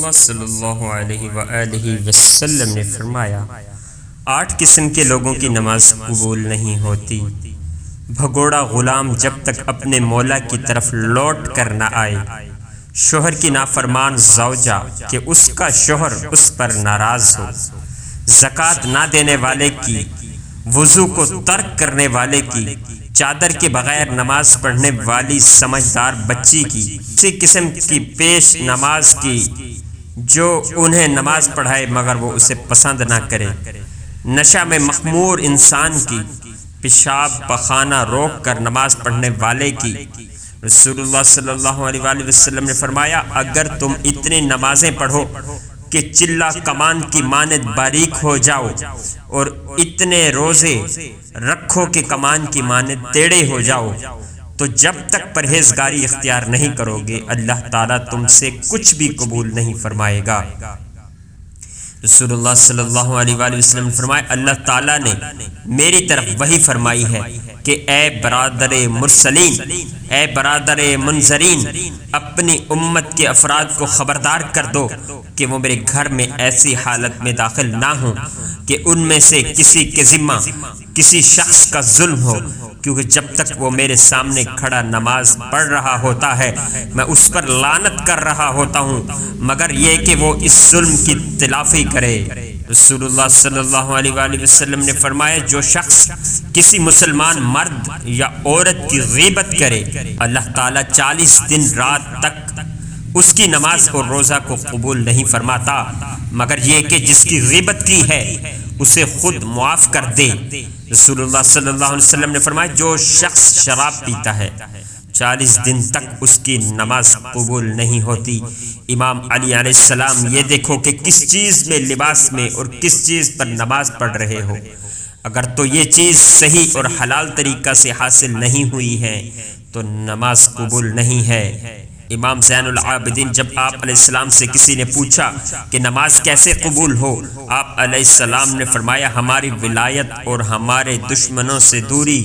اللہ صلی اللہ علیہ وآلہ وسلم نے فرمایا 8 قسم کے لوگوں کی نماز قبول نہیں ہوتی۔ بھگوڑا غلام جب تک اپنے مولا کی طرف لوٹ کر نہ آئے، شوہر کی نافرمان زوجہ کہ اس کا شوہر اس پر ناراض ہو، زکوٰۃ نہ دینے والے کی، وضو کو ترک کرنے والے کی، چادر کے بغیر نماز پڑھنے والی سمجھدار بچی کی، کسی قسم کی پیش نماز کی جو انہیں نماز پڑھائے مگر وہ اسے پسند نہ کرے، نشہ میں مخمور انسان کی، پیشاب پخانہ روک کر نماز پڑھنے والے کی۔ رسول اللہ صلی اللہ علیہ وآلہ وسلم نے فرمایا اگر تم اتنی نمازیں پڑھو کہ چلہ کمان کی مانند باریک ہو جاؤ اور اتنے روزے رکھو کہ کمان کی مانند ٹیڑھے ہو جاؤ، تو جب تک پرہیزگاری اختیار نہیں کرو گے اللہ تعالیٰ تم سے کچھ بھی قبول نہیں فرمائے گا۔ رسول اللہ صلی اللہ علیہ وآلہ وسلم نے فرمایا اللہ تعالیٰ نے میری طرف وحی فرمائی ہے کہ اے برادر مرسلین، اے برادر منذرین، اپنی امت کے افراد کو خبردار کر دو کہ وہ میرے گھر میں ایسی حالت میں داخل نہ ہوں کہ ان میں سے کسی کے ذمہ کسی شخص کا ظلم ہو، کیونکہ جب تک وہ میرے سامنے کھڑا نماز پڑھ رہا ہوتا ہے میں اس پر لعنت کر رہا ہوتا ہوں مگر یہ کہ وہ اس ظلم کی تلافی کرے۔ رسول اللہ صلی اللہ علیہ وآلہ وسلم نے فرمایا جو شخص کسی مسلمان مرد یا عورت کی غیبت کرے اللہ تعالیٰ 40 دن رات تک اس کی نماز اور روزہ کو قبول نہیں فرماتا مگر یہ کہ جس کی غیبت کی ہے اسے خود معاف کر دے۔ رسول اللہ صلی اللہ علیہ وسلم نے فرمایا جو شخص شراب پیتا ہے 40 دن تک اس کی نماز قبول نہیں ہوتی۔ امام علی علیہ السلام یہ دیکھو کہ کس چیز میں لباس میں اور کس چیز پر نماز پڑھ رہے ہو، اگر تو یہ چیز صحیح اور حلال طریقہ سے حاصل نہیں ہوئی ہے تو نماز قبول نہیں ہے۔ امام زین العابدین جب آپ علیہ السلام سے کسی نے پوچھا کہ نماز کیسے قبول ہو، آپ علیہ السلام نے فرمایا ہماری ولایت اور ہمارے دشمنوں سے دوری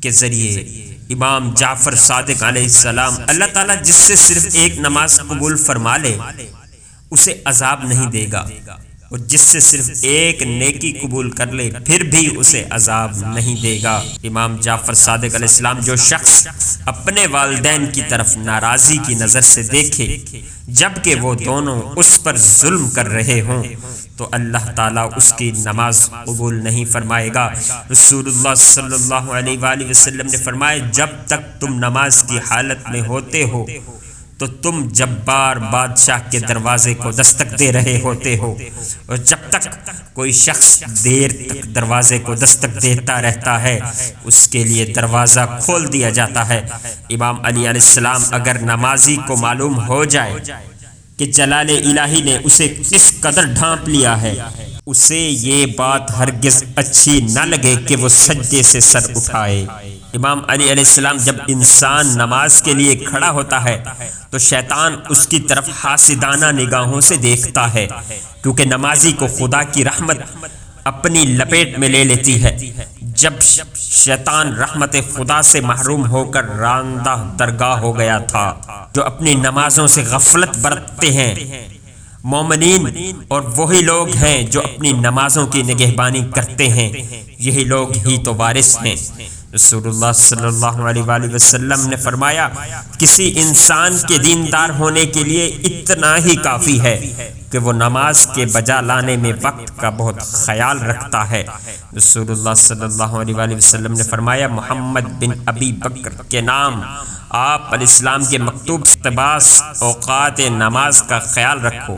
کے ذریعے۔ امام جعفر صادق علیہ السلام اللہ تعالیٰ جس سے صرف ایک نماز قبول فرما لے اسے عذاب نہیں دے گا اور جس سے صرف ایک نیکی قبول کر لے پھر بھی اسے عذاب نہیں دے گا۔ امام جعفر صادق علیہ السلام جو شخص اپنے والدین کی طرف ناراضی کی نظر سے دیکھے جبکہ وہ دونوں اس پر ظلم کر رہے ہوں تو اللہ تعالیٰ اس کی نماز قبول نہیں فرمائے گا۔ رسول اللہ صلی اللہ علیہ وآلہ وسلم نے فرمایا جب تک تم نماز کی حالت میں ہوتے ہو تو تم جبار بادشاہ کے دروازے کو دستک دے رہے ہوتے ہو اور جب تک کوئی شخص دیر تک دروازے کو دستک دیتا رہتا ہے اس کے لیے دروازہ کھول دیا جاتا ہے۔ امام علی علیہ السلام اگر نمازی کو معلوم ہو جائے کہ جلال الہی نے اسے کس قدر ڈھانپ لیا ہے اسے یہ بات ہرگز اچھی نہ لگے کہ وہ سجدے سے سر اٹھائے۔ امام علی علیہ السلام جب انسان نماز کے لیے کھڑا ہوتا ہے تو شیطان اس کی طرف حاسدانہ نگاہوں سے دیکھتا ہے کیونکہ نمازی کو خدا کی رحمت اپنی لپیٹ میں لے لیتی ہے۔ جب شیطان رحمت خدا سے محروم ہو کر راندہ درگاہ ہو گیا تھا جو اپنی نمازوں سے غفلت برتتے ہیں، مومنین اور وہی لوگ ہیں جو اپنی نمازوں کی نگہبانی کرتے ہیں، یہی لوگ ہی تو وارث ہیں۔ رسول اللہ صلی اللہ علیہ وآلہ وسلم نے فرمایا کسی انسان کے دیندار ہونے کے لیے اتنا ہی کافی ہے کہ وہ نماز کے بجا لانے میں وقت کا بہت خیال رکھتا ہے۔ رسول اللہ صلی اللہ علیہ وآلہ وسلم نے فرمایا محمد بن ابی بکر کے نام آپ علیہ السلام کے مکتوب اقتباس اوقات نماز کا خیال رکھو،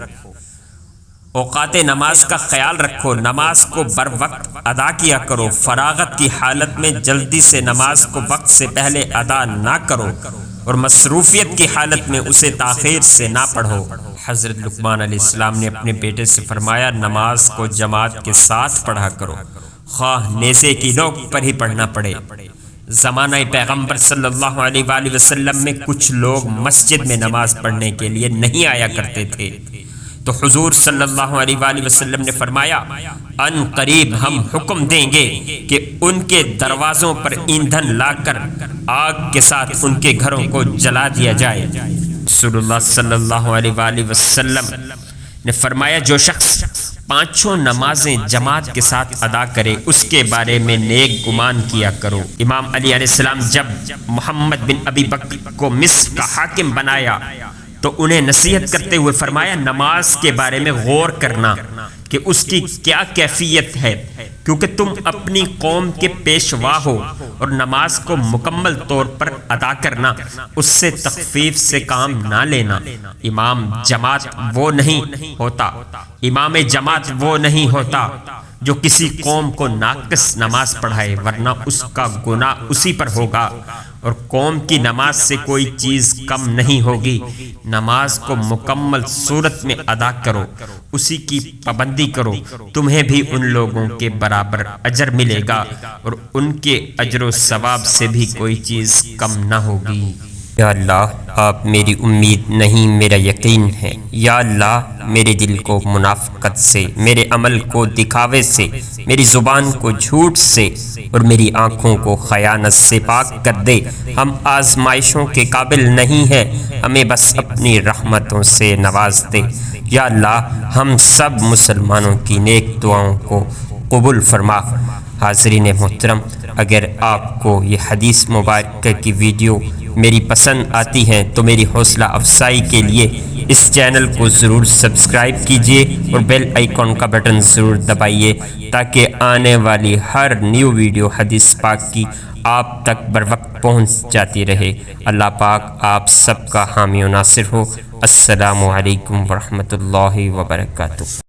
اوقات نماز کا خیال رکھو، نماز کو بر وقت ادا کیا کرو، فراغت کی حالت میں جلدی سے نماز کو وقت سے پہلے ادا نہ کرو اور مصروفیت کی حالت میں اسے تاخیر سے نہ پڑھو۔ حضرت لقمان علیہ السلام نے اپنے بیٹے سے فرمایا نماز کو جماعت کے ساتھ پڑھا کرو، خواہ نیزے کی نوک پر ہی پڑھنا پڑے۔ زمانہ پیغمبر صلی اللہ علیہ وآلہ وسلم میں کچھ لوگ مسجد میں نماز پڑھنے کے لیے نہیں آیا کرتے تھے تو حضور صلی اللہ علیہ وآلہ وسلم نے فرمایا ان قریب ہم حکم دیں گے کہ ان کے دروازوں پر ایندھن لا کر آگ کے ساتھ ان کے گھروں کو جلا دیا جائے۔ رسول اللہ صلی اللہ علیہ وآلہ وسلم نے فرمایا جو شخص 5 نمازیں جماعت کے ساتھ ادا کرے اس کے بارے میں نیک گمان کیا کرو۔ امام علی علیہ السلام جب محمد بن ابی بکر کو مصر کا حاکم بنایا تو انہیں نصیحت کرتے ہوئے فرمایا نماز کے بارے میں غور کرنا کہ اس کی کیا کیفیت ہے، کیونکہ تم اپنی قوم کے پیشوا ہو، اور نماز کو مکمل طور پر ادا کرنا، اس سے تخفیف سے کام نہ لینا۔ امام جماعت وہ نہیں ہوتا جو کسی قوم کو ناقص نماز پڑھائے، ورنہ اس کا گناہ اسی پر ہوگا، اور قوم کی نماز سے کوئی چیز کم نہیں ہوگی۔ نماز کو مکمل صورت میں ادا کرو، اسی کی پابندی کرو، تمہیں بھی ان لوگوں کے برابر اجر ملے گا، اور ان کے اجر و ثواب سے بھی کوئی چیز کم نہ ہوگی۔ یا اللہ آپ میری امید نہیں میرا یقین ہے۔ یا اللہ میرے دل کو منافقت سے، میرے عمل کو دکھاوے سے، میری زبان کو جھوٹ سے، اور میری آنکھوں کو خیانت سے پاک کر دے۔ ہم آزمائشوں کے قابل نہیں ہیں، ہمیں بس اپنی رحمتوں سے نواز دے۔ یا اللہ ہم سب مسلمانوں کی نیک دعاؤں کو قبول فرما۔ حاضرین محترم، اگر آپ کو یہ حدیث مبارکہ کی ویڈیو میری پسند آتی ہیں تو میری حوصلہ افزائی کے لیے اس چینل کو ضرور سبسکرائب کیجیے اور بیل آئیکن کا بٹن ضرور دبائیے تاکہ آنے والی ہر نیو ویڈیو حدیث پاک کی آپ تک بر وقت پہنچ جاتی رہے۔ اللہ پاک آپ سب کا حامی و ناصر ہو۔ السلام علیکم ورحمۃ اللہ وبرکاتہ۔